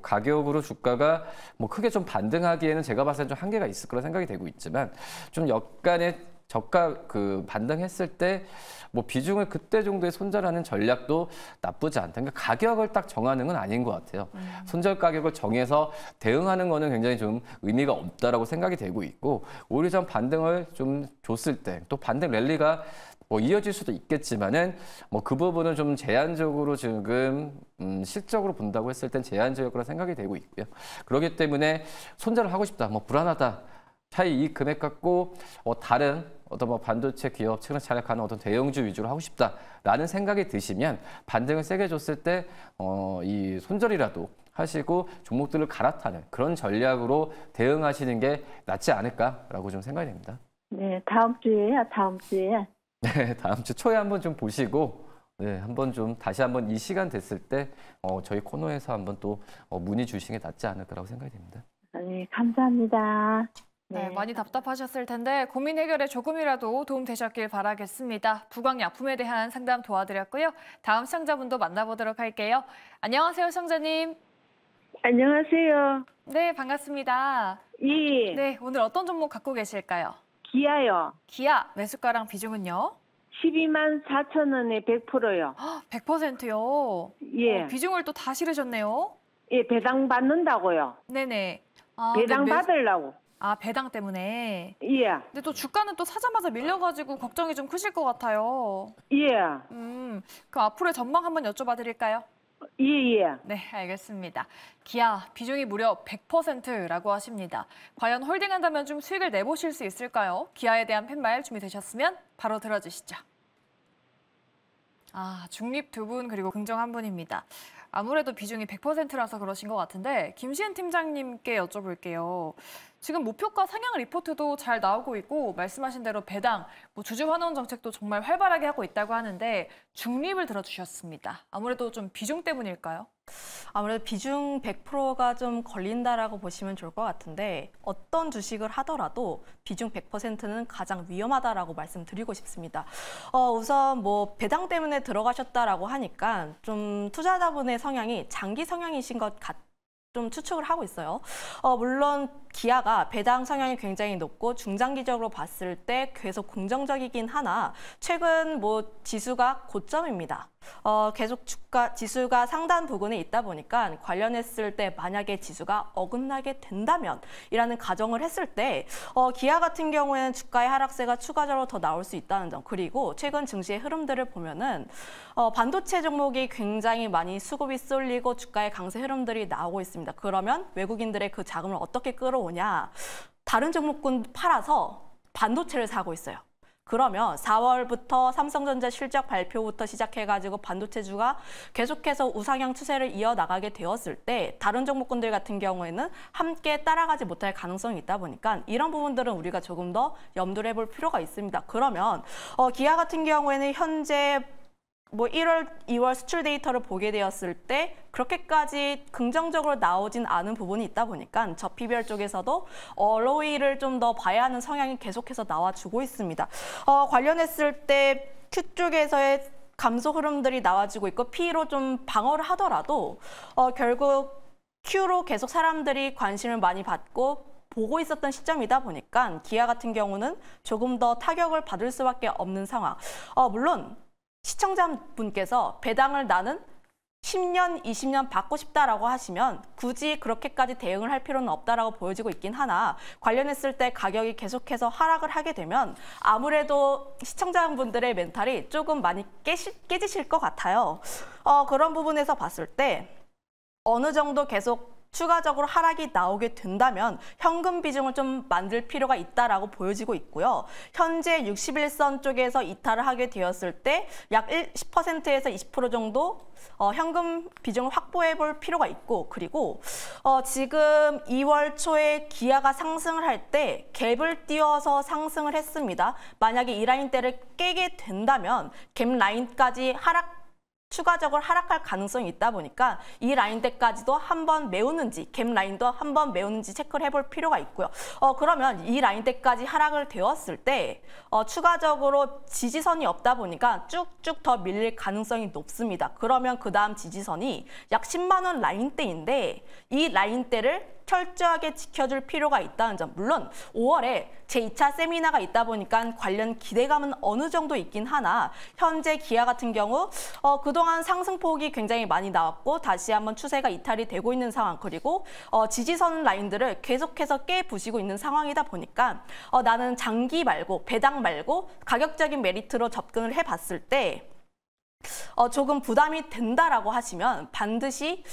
Speaker 4: 가격으로 주가가 뭐 크게 좀 반등하기에는 제가 봤을 때 좀 한계가 있을 거라 생각이 되고 있지만 좀 약간의 저가 반등했을 때 뭐 비중을 그때 정도에 손절하는 전략도 나쁘지 않다. 그러니까 가격을 딱 정하는 건 아닌 것 같아요. 손절 가격을 정해서 대응하는 거는 굉장히 좀 의미가 없다라고 생각이 되고 있고 오히려 좀 반등을 좀 줬을 때 또 반등 랠리가 뭐 이어질 수도 있겠지만은 뭐 그 부분은 좀 제한적으로 지금 실적으로 본다고 했을 땐 제한적일 거라 생각이 되고 있고요. 그렇기 때문에 손절을 하고 싶다, 뭐 불안하다. 차이 이 금액 갖고 다른 어떤 뭐 반도체 기업 최근에 차력하는 어떤 대형주 위주로 하고 싶다라는 생각이 드시면 반등을 세게 줬을 때 이 손절이라도 하시고 종목들을 갈아타는 그런 전략으로 대응하시는 게 낫지 않을까라고 좀 생각이 됩니다.
Speaker 2: 네, 다음 주에요. 다음 주에.
Speaker 4: 네, 다음 주 초에 한번 좀 보시고 네, 한번 좀 다시 한번 이 시간 됐을 때 저희 코너에서 한번 또 문의 주시는 게 낫지 않을까라고 생각이 됩니다.
Speaker 2: 네, 감사합니다.
Speaker 1: 네, 많이 답답하셨을 텐데 고민 해결에 조금이라도 도움 되셨길 바라겠습니다. 부광약품에 대한 상담 도와드렸고요. 다음 시청자분도 만나보도록 할게요. 안녕하세요, 시청자님.
Speaker 2: 안녕하세요.
Speaker 1: 네, 반갑습니다.
Speaker 2: 예.
Speaker 1: 네, 오늘 어떤 종목 갖고 계실까요?
Speaker 2: 기아요.
Speaker 1: 기아 매수가랑 비중은요?
Speaker 2: 124,000원에 100%요.
Speaker 1: 100%요?
Speaker 2: 예.
Speaker 1: 비중을 또 다 실으셨네요?
Speaker 2: 예, 배당 받는다고요.
Speaker 1: 네네. 아,
Speaker 2: 배당
Speaker 1: 네,
Speaker 2: 받으려고.
Speaker 1: 아, 배당 때문에.
Speaker 2: 예.
Speaker 1: 근데 또 주가는 또 사자마자 밀려가지고 걱정이 좀 크실 것 같아요.
Speaker 2: 예.
Speaker 1: 그 앞으로의 전망 한번 여쭤봐 드릴까요?
Speaker 2: 예, 예.
Speaker 1: 네, 알겠습니다. 기아 비중이 무려 100%라고 하십니다. 과연 홀딩한다면 좀 수익을 내보실 수 있을까요? 기아에 대한 팻말 준비되셨으면 바로 들어주시죠. 아, 중립 두 분 그리고 긍정 한 분입니다. 아무래도 비중이 100%라서 그러신 것 같은데 김시은 팀장님께 여쭤볼게요. 지금 목표가 상향 리포트도 잘 나오고 있고 말씀하신 대로 배당, 뭐 주주 환원 정책도 정말 활발하게 하고 있다고 하는데 중립을 들어주셨습니다. 아무래도 좀 비중 때문일까요?
Speaker 3: 아무래도 비중 100%가 좀 걸린다라고 보시면 좋을 것 같은데 어떤 주식을 하더라도 비중 100%는 가장 위험하다라고 말씀드리고 싶습니다. 우선 뭐 배당 때문에 들어가셨다라고 하니까 좀 투자자분의 성향이 장기 성향이신 것 좀 추측을 하고 있어요. 물론 기아가 배당 성향이 굉장히 높고 중장기적으로 봤을 때 계속 긍정적이긴 하나 최근 뭐 지수가 고점입니다. 계속 지수가 상단 부근에 있다 보니까 관련했을 때 만약에 지수가 어긋나게 된다면 이라는 가정을 했을 때 기아 같은 경우에는 주가의 하락세가 추가적으로 더 나올 수 있다는 점 그리고 최근 증시의 흐름들을 보면은 반도체 종목이 굉장히 많이 수급이 쏠리고 주가의 강세 흐름들이 나오고 있습니다. 그러면 외국인들의 그 자금을 어떻게 끌어오냐? 다른 종목군 팔아서 반도체를 사고 있어요. 그러면 4월부터 삼성전자 실적 발표부터 시작해가지고 반도체주가 계속해서 우상향 추세를 이어나가게 되었을 때 다른 종목군들 같은 경우에는 함께 따라가지 못할 가능성이 있다 보니까 이런 부분들은 우리가 조금 더 염두를 해볼 필요가 있습니다. 그러면 기아 같은 경우에는 현재 뭐 1월, 2월 수출 데이터를 보게 되었을 때 그렇게까지 긍정적으로 나오진 않은 부분이 있다 보니까 저피별 쪽에서도 ROE를 좀 더 봐야 하는 성향이 계속해서 나와주고 있습니다. 관련했을 때 Q 쪽에서의 감소 흐름들이 나와주고 있고 P로 좀 방어를 하더라도 결국 Q로 계속 사람들이 관심을 많이 받고 보고 있었던 시점이다 보니까 기아 같은 경우는 조금 더 타격을 받을 수밖에 없는 상황. 물론 시청자분께서 배당을 나는 10년, 20년 받고 싶다라고 하시면 굳이 그렇게까지 대응을 할 필요는 없다라고 보여지고 있긴 하나 관련했을 때 가격이 계속해서 하락을 하게 되면 아무래도 시청자분들의 멘탈이 조금 많이 깨지실 것 같아요. 그런 부분에서 봤을 때 어느 정도 계속 추가적으로 하락이 나오게 된다면 현금 비중을 좀 만들 필요가 있다라고 보여지고 있고요. 현재 61선 쪽에서 이탈을 하게 되었을 때 약 10%에서 20% 정도 현금 비중을 확보해 볼 필요가 있고 그리고 지금 2월 초에 기아가 상승을 할 때 갭을 띄워서 상승을 했습니다. 만약에 이 라인대를 깨게 된다면 갭 라인까지 추가적으로 하락할 가능성이 있다 보니까 이 라인대까지도 한번 메우는지 갭 라인도 한번 메우는지 체크를 해볼 필요가 있고요. 그러면 이 라인대까지 하락을 되었을 때 추가적으로 지지선이 없다 보니까 쭉쭉 더 밀릴 가능성이 높습니다. 그러면 그 다음 지지선이 약 10만 원 라인대인데 이 라인대를 철저하게 지켜줄 필요가 있다는 점. 물론 5월에 제2차 세미나가 있다 보니까 관련 기대감은 어느 정도 있긴 하나 현재 기아 같은 경우 그동안 상승폭이 굉장히 많이 나왔고 다시 한번 추세가 이탈이 되고 있는 상황 그리고 지지선 라인들을 계속해서 깨부시고 있는 상황이다 보니까 나는 장기 말고 배당 말고 가격적인 메리트로 접근을 해봤을 때 조금 부담이 된다라고 하시면 반드시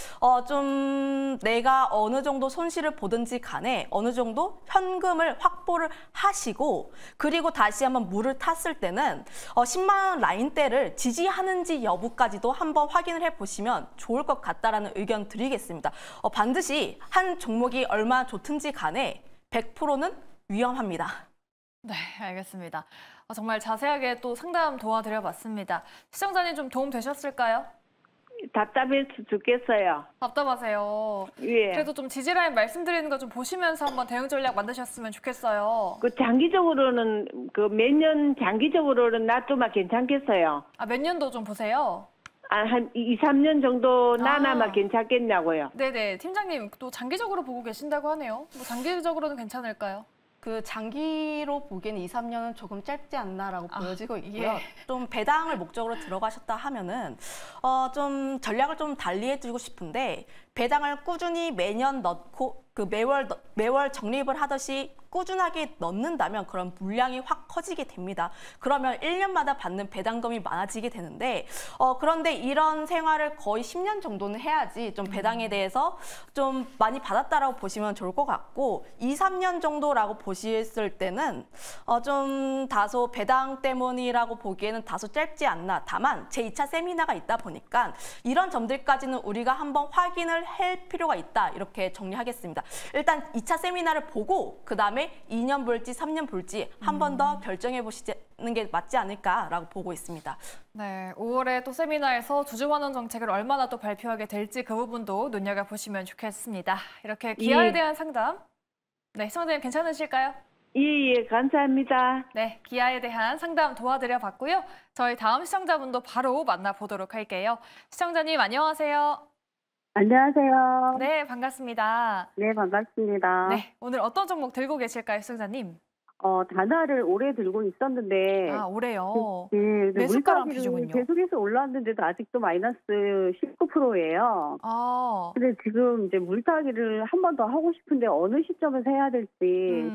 Speaker 3: 좀 내가 어느 정도 손실을 보든지 간에 어느 정도 현금을 확보를 하시고 그리고 다시 한번 물을 탔을 때는 10만 원 라인대를 지지하는지 여부까지도 한번 확인을 해보시면 좋을 것 같다라는 의견 드리겠습니다. 반드시 한 종목이 얼마나 좋든지 간에 100%는 위험합니다.
Speaker 1: 네, 알겠습니다. 정말 자세하게 또 상담 도와드려봤습니다. 시청자님 좀 도움 되셨을까요?
Speaker 2: 답답해서 죽겠어요.
Speaker 1: 답답하세요.
Speaker 2: 예.
Speaker 1: 그래도 좀 지지라인 말씀드리는 거 좀 보시면서 한번 대응 전략 만드셨으면 좋겠어요.
Speaker 2: 그 장기적으로는 그 몇 년 장기적으로는 놔두면 괜찮겠어요.
Speaker 1: 몇 년도 좀 보세요.
Speaker 2: 한 2, 3년 정도 나나마 괜찮겠냐고요.
Speaker 1: 네네. 팀장님 또 장기적으로 보고 계신다고 하네요. 뭐 장기적으로는 괜찮을까요?
Speaker 3: 그 장기로 보기에는 2, 3년은 조금 짧지 않나라고 보여지고 있고요.
Speaker 1: 예.
Speaker 3: 좀 배당을 목적으로 들어가셨다 하면은 좀 전략을 좀 달리해주고 싶은데 배당을 꾸준히 매년 넣고 그 매월 적립을 하듯이 꾸준하게 넣는다면 그런 물량이 확 커지게 됩니다. 그러면 1년마다 받는 배당금이 많아지게 되는데 그런데 이런 생활을 거의 10년 정도는 해야지 좀 배당에 대해서 좀 많이 받았다라고 보시면 좋을 것 같고 2, 3년 정도라고 보셨을 때는 좀 다소 배당 때문이라고 보기에는 다소 짧지 않나. 다만 제2차 세미나가 있다 보니까 이런 점들까지는 우리가 한번 확인을 할 필요가 있다. 이렇게 정리하겠습니다. 일단 2차 세미나를 보고 그다음에 2년 볼지 3년 볼지 한 번 더 결정해 보시는 게 맞지 않을까라고 보고 있습니다.
Speaker 1: 네, 5월에 또 세미나에서 주주환원 정책을 얼마나 또 발표하게 될지 그 부분도 눈여겨보시면 좋겠습니다. 이렇게 기아에 대한 상담, 네, 시청자님 괜찮으실까요?
Speaker 2: 예, 감사합니다.
Speaker 1: 네, 기아에 대한 상담 도와드려봤고요. 저희 다음 시청자분도 바로 만나보도록 할게요. 시청자님 안녕하세요.
Speaker 8: 안녕하세요.
Speaker 1: 네, 반갑습니다.
Speaker 8: 네, 반갑습니다.
Speaker 1: 네, 오늘 어떤 종목 들고 계실까요, 시청자님?
Speaker 8: 단화를 오래 들고 있었는데.
Speaker 1: 올해요?
Speaker 8: 네,
Speaker 1: 매수가랑
Speaker 8: 물가는
Speaker 1: 비중은요?
Speaker 8: 계속해서 올랐는데도 아직도 마이너스 19%예요. 근데 지금 이제 물타기를 한 번 더 하고 싶은데 어느 시점에서 해야 될지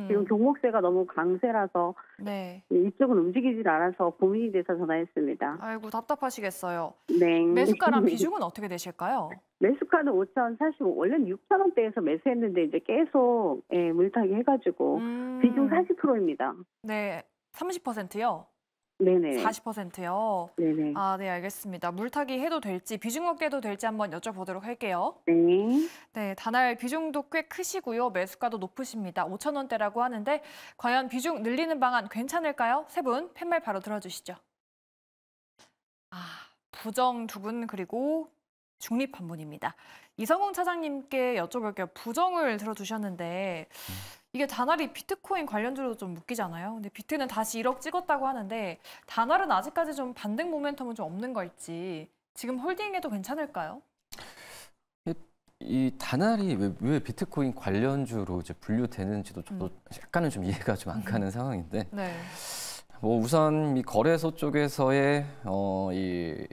Speaker 8: 지금 종목세가 너무 강세라서
Speaker 1: 네.
Speaker 8: 이쪽은 움직이질 않아서 고민이 돼서 전화했습니다.
Speaker 1: 아이고, 답답하시겠어요.
Speaker 8: 네.
Speaker 1: 매수가랑 비중은 어떻게 되실까요?
Speaker 8: 매수가는 5,045, 원래는 6,000원대에서 매수했는데 이제 계속 물타기 해가지고 비중 40% 30%입니다.
Speaker 1: 네, 30%요?
Speaker 8: 네네.
Speaker 1: 40%요?
Speaker 8: 네네.
Speaker 1: 아, 네, 알겠습니다. 물타기 해도 될지, 비중 확대도 될지 한번 여쭤보도록 할게요.
Speaker 8: 네.
Speaker 1: 네, 다날 비중도 꽤 크시고요. 매수가도 높으십니다. 5,000원대라고 하는데 과연 비중 늘리는 방안 괜찮을까요? 세 분 팻말 바로 들어주시죠. 아, 부정 두 분 그리고 중립 한 분입니다. 이성공 차장님께 여쭤볼게요. 부정을 들어주셨는데 이게 다날이 비트코인 관련주로 좀 묶이잖아요. 근데 비트는 다시 1억 찍었다고 하는데 다날은 아직까지 좀 반등 모멘텀은 좀 없는 걸지 지금 홀딩해도 괜찮을까요?
Speaker 4: 이 다날이 왜 비트코인 관련주로 이제 분류되는지도 저도 약간은 좀 이해가 좀 안 가는 상황인데,
Speaker 1: 네.
Speaker 4: 뭐 우선 이 거래소 쪽에서의 이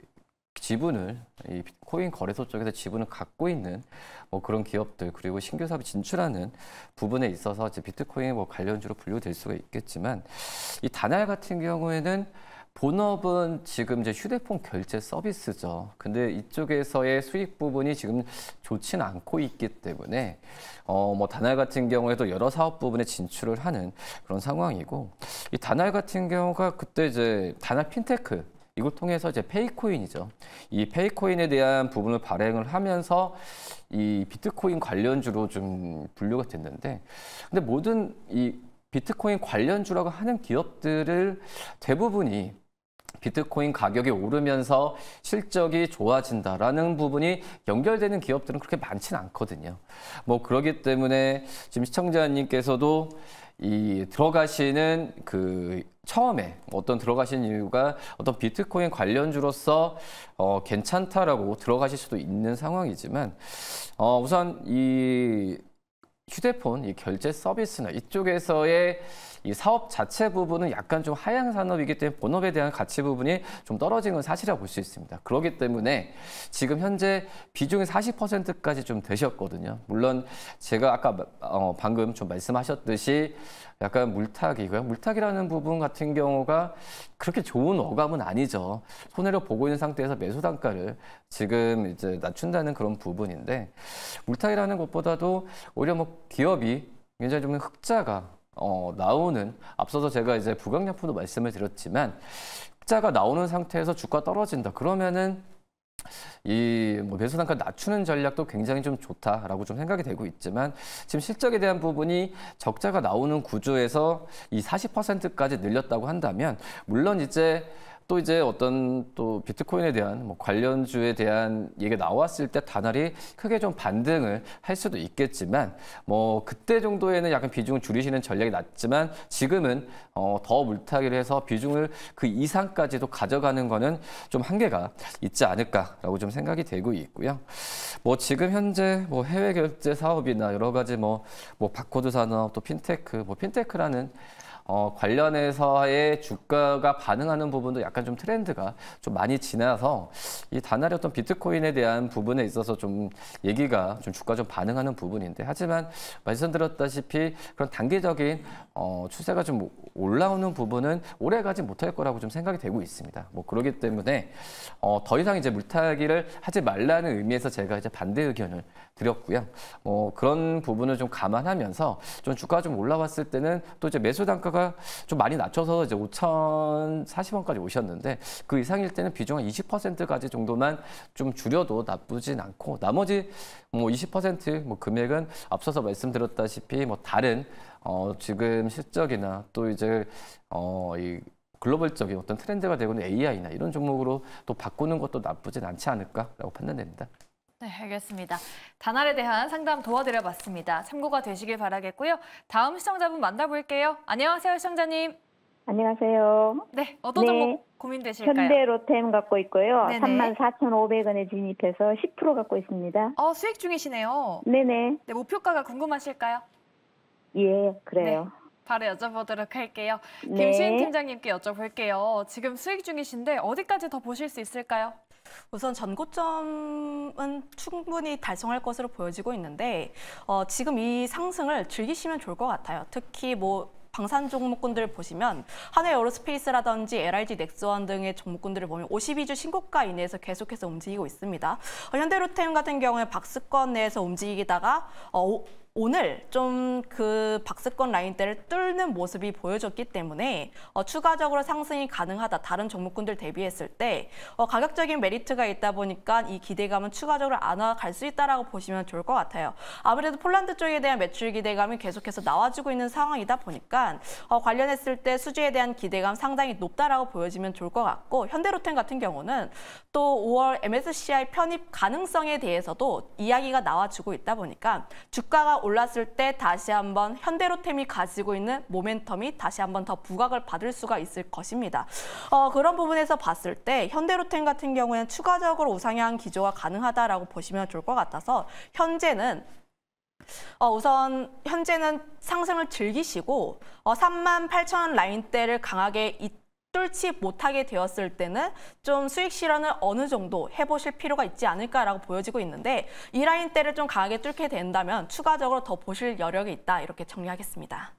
Speaker 4: 지분을 이 비트코인 거래소 쪽에서 지분을 갖고 있는 뭐 그런 기업들 그리고 신규 사업에 진출하는 부분에 있어서 이제 비트코인 뭐 관련주로 분류될 수가 있겠지만, 이 다날 같은 경우에는 본업은 지금 이제 휴대폰 결제 서비스죠. 근데 이쪽에서의 수익 부분이 지금 좋지는 않고 있기 때문에 뭐 다날 같은 경우에도 여러 사업 부분에 진출을 하는 그런 상황이고, 이 다날 같은 경우가 그때 이제 다날 핀테크 이걸 통해서 이제 페이코인이죠. 이 페이코인에 대한 부분을 발행을 하면서 이 비트코인 관련주로 좀 분류가 됐는데, 근데 모든 이 비트코인 관련주라고 하는 기업들을 대부분이 비트코인 가격이 오르면서 실적이 좋아진다라는 부분이 연결되는 기업들은 그렇게 많지는 않거든요. 뭐 그렇기 때문에 지금 시청자님께서도 이 들어가시는 그 처음에 어떤 들어가신 이유가 어떤 비트코인 관련주로서 괜찮다라고 들어가실 수도 있는 상황이지만, 우선 이 휴대폰 이 결제 서비스나 이쪽에서의 이 사업 자체 부분은 약간 좀 하향 산업이기 때문에 본업에 대한 가치 부분이 좀 떨어진 건 사실이라고 볼 수 있습니다. 그렇기 때문에 지금 현재 비중이 40%까지 좀 되셨거든요. 물론 제가 아까 방금 좀 말씀하셨듯이 약간 물타기고요. 물타기라는 부분 같은 경우가 그렇게 좋은 어감은 아니죠. 손해를 보고 있는 상태에서 매수 단가를 지금 이제 낮춘다는 그런 부분인데, 물타기라는 것보다도 오히려 뭐 기업이 굉장히 좀 흑자가 나오는, 앞서서 제가 이제 부강약품도 말씀을 드렸지만 흑자가 나오는 상태에서 주가 떨어진다 그러면은 이 뭐 매수 단가 낮추는 전략도 굉장히 좀 좋다라고 좀 생각이 되고 있지만, 지금 실적에 대한 부분이 적자가 나오는 구조에서 이 40%까지 늘렸다고 한다면, 물론 이제 또 이제 어떤 또 비트코인에 대한 뭐 관련주에 대한 얘기가 나왔을 때 다날이 크게 좀 반등을 할 수도 있겠지만, 뭐 그때 정도에는 약간 비중을 줄이시는 전략이 낫지만 지금은 더 물타기를 해서 비중을 그 이상까지도 가져가는 거는 좀 한계가 있지 않을까라고 좀 생각이 되고 있고요. 뭐 지금 현재 뭐 해외 결제 사업이나 여러 가지 뭐 바코드 산업 또 핀테크, 뭐 핀테크라는 관련해서의 주가가 반응하는 부분도 약간 좀 트렌드가 좀 많이 지나서 이 다날의 어떤 비트코인에 대한 부분에 있어서 좀 얘기가 좀 주가 좀 반응하는 부분인데, 하지만 말씀드렸다시피 그런 단기적인 추세가 좀 올라오는 부분은 오래 가지 못할 거라고 좀 생각이 되고 있습니다. 뭐 그렇기 때문에 더 이상 이제 물타기를 하지 말라는 의미에서 제가 이제 반대 의견을 드렸고요. 그런 부분을 좀 감안하면서 좀 주가가 좀 올라왔을 때는 또 이제 매수 단가가 좀 많이 낮춰서 이제 5,040원까지 오셨는데, 그 이상일 때는 비중 한 20%까지 정도만 좀 줄여도 나쁘진 않고, 나머지 뭐 20% 뭐 금액은 앞서서 말씀드렸다시피 뭐 다른 지금 실적이나 또 이제 이 글로벌적인 어떤 트렌드가 되고 있는 AI나 이런 종목으로 또 바꾸는 것도 나쁘진 않지 않을까라고 판단됩니다.
Speaker 1: 네, 알겠습니다. 다날에 대한 상담 도와드려봤습니다. 참고가 되시길 바라겠고요. 다음 시청자분 만나볼게요. 안녕하세요, 시청자님.
Speaker 9: 안녕하세요.
Speaker 1: 네, 어떤 종목 고민되실까요?
Speaker 9: 현대로템 갖고 있고요.
Speaker 1: 네네.
Speaker 9: 34,500원에 진입해서 10% 갖고 있습니다.
Speaker 1: 수익 중이시네요.
Speaker 9: 네네.
Speaker 1: 네, 목표가가 궁금하실까요?
Speaker 9: 예, 그래요.
Speaker 1: 네, 바로 여쭤보도록 할게요.
Speaker 9: 네.
Speaker 1: 김시인 팀장님께 여쭤볼게요. 지금 수익 중이신데 어디까지 더 보실 수 있을까요?
Speaker 3: 우선 전고점은 충분히 달성할 것으로 보여지고 있는데 지금 이 상승을 즐기시면 좋을 것 같아요. 특히 뭐 방산 종목군들 보시면 한해에어로스페이스라든지 LRG 넥스원 등의 종목군들을 보면 52주 신고가 이내에서 계속해서 움직이고 있습니다. 현대로템 같은 경우에 박스권 내에서 움직이다가 오늘 좀 그 박스권 라인대를 뚫는 모습이 보여줬기 때문에 추가적으로 상승이 가능하다. 다른 종목군들 대비했을 때 가격적인 메리트가 있다 보니까 이 기대감은 추가적으로 안 갈 수 있다라고 보시면 좋을 것 같아요. 아무래도 폴란드 쪽에 대한 매출 기대감이 계속해서 나와주고 있는 상황이다 보니까 관련했을 때 수주에 대한 기대감 상당히 높다라고 보여지면 좋을 것 같고, 현대로템 같은 경우는 또 5월 MSCI 편입 가능성에 대해서도 이야기가 나와주고 있다 보니까 주가가 올랐을 때 다시 한번 현대로템이 가지고 있는 모멘텀이 다시 한번 더 부각을 받을 수가 있을 것입니다. 그런 부분에서 봤을 때 현대로템 같은 경우에는 추가적으로 우상향 기조가 가능하다라고 보시면 좋을 것 같아서 현재는 상승을 즐기시고 38,000원 라인대를 강하게 뚫지 못하게 되었을 때는 좀 수익 실현을 어느 정도 해보실 필요가 있지 않을까라고 보여지고 있는데, 이 라인대를 좀 강하게 뚫게 된다면 추가적으로 더 보실 여력이 있다, 이렇게 정리하겠습니다.